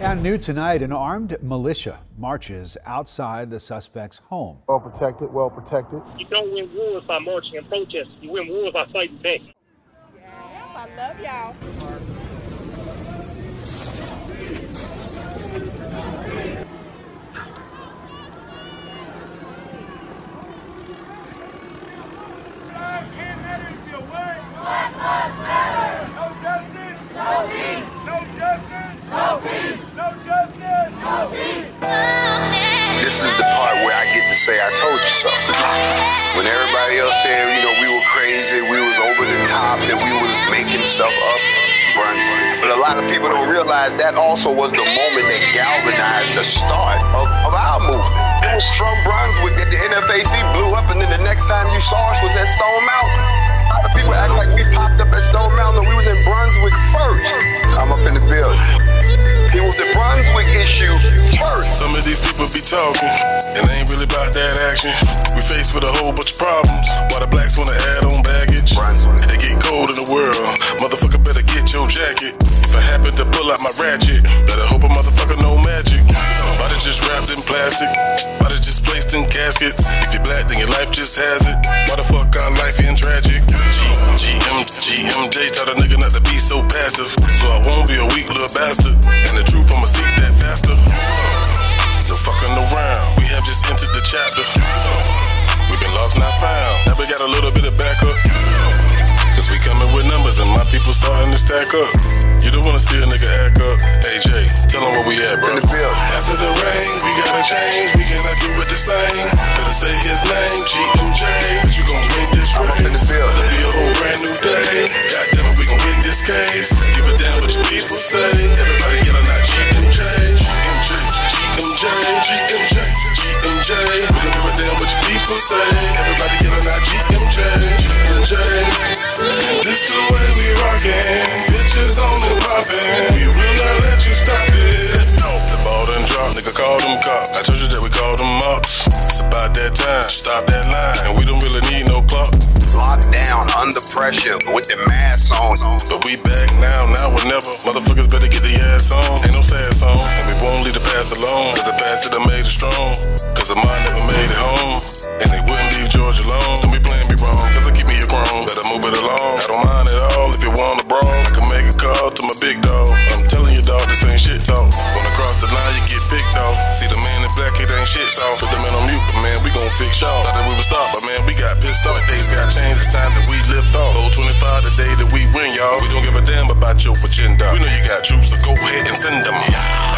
And new tonight, an armed militia marches outside the suspect's home. Well protected, well protected. You don't win wars by marching and protesting. You win wars by fighting back. Yeah, I love y'all. This is the part where I get to say I told you so. When everybody else said, we were crazy, we was over the top, that we was making stuff up, Brunswick. But a lot of people don't realize that also was the moment that galvanized the start of our movement. It was from Brunswick that the NFAC blew up, and then the next time you saw us was at Stone Mountain. A lot of people act like we popped up at Stone Mountain and we was in Brunswick first. I'm up in the building. It was the Brunswick issue first. Some of these people be talking, and they ain't really about that action. We faced with a whole bunch of problems, while the blacks wanna add on baggage. Brunswick. It get cold in the world, motherfucker better get your jacket. If I happen to pull out my ratchet, better hope a motherfucker know magic. Body just wrapped in plastic, body just placed in caskets. If you black, then your life just has it. Why the fuck our life ain't tragic? GMJ taught a nigga not to be so passive, so I won't be a weak little bastard. And the truth, I'ma seek that faster. No fucking around, we have just entered the chapter. We've been lost, not found. Now we got a little bit of backup, cause we coming with numbers and my people starting to stack up. You don't wanna see a nigga act up. AJ, tell them where we at, bro. After the rain, we gotta change. We cannot do it the same. Better say his name, GMJ. But you gon' win this race. It'll be a whole brand new day. Goddamn it, we gon' win this case. Give a damn what your people say. Everybody yelling out GMJ, GMJ, GMJ, GMJ, GMJ. We don't give a damn what your people say. Everybody yelling out GMJ, GMJ. This the way we rockin'. Bitches on the poppin'. We will not let you stop it. Let's go. The ball done dropped, nigga call them cops. I told you that we called them ups. It's about that time, stop that line. And we don't really need no clock. Locked down, under pressure, with the mask on. But we back now or never. Motherfuckers better get their ass on. Ain't no sad song, and we won't leave the past alone. Cause the past it done made it strong. Cause the mind never made it home. And they wouldn't leave George alone. Don't be playing me wrong, cause I keep me a chrome. Better move it along. I don't mind at all if you want a brawl. I can make a call to my big dog. I'm telling you, dog, this ain't shit talk. Wanna cross the line, you get picked off. See the man in black, it ain't shit soft. Put the man on mute, but man, we gon' fix y'all. Thought that we would stop, but man, we got pissed off. Days got changed, it's time that we lift off. Old 25 the day that we win, y'all. We don't give a damn about your agenda. We know you got troops, so go ahead and send them.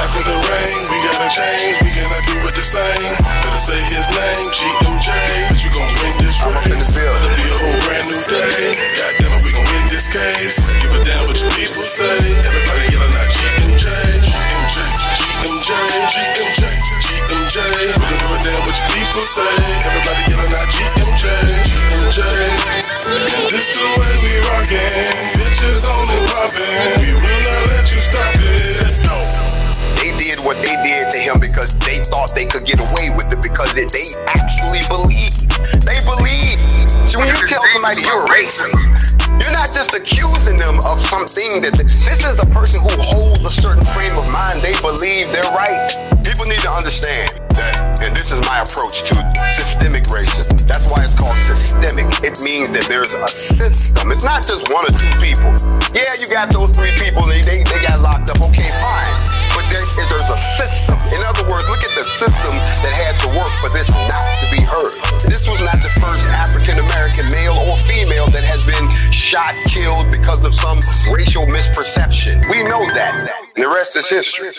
After the rain, we gotta change. We cannot do it the same. Better say his name, GMJ. But you gon' win this race. It'll be a whole brand new day. Goddamn it, we gon' win this case. Give a damn what your people say. Everybody yelling out GMJ, GMJ, GMJ, GMJ, GMJ. We don't give a damn what your people say. Everybody yelling out GMJ, GMJ. And this the way we rockin'. Bitches on and poppin'. We will not let you stop it. Let's go. They did what they did to him because they thought they could get away with it because they actually believed. They believe. So when you tell somebody you're racist, you're not just accusing them of something that this is a person who holds a certain frame of mind. They believe they're right. People need to understand that, and this is my approach to systemic racism. That's why it's called systemic. It means that there's a system. It's not just one or two people. Yeah, you got those three people, and they got locked up. Okay, fine. But there's a system. In other words, look at the system that had to work for this not to be heard. This was not the first African-American male or female that has been shot, killed because of some racial misperception. We know that. And the rest is history.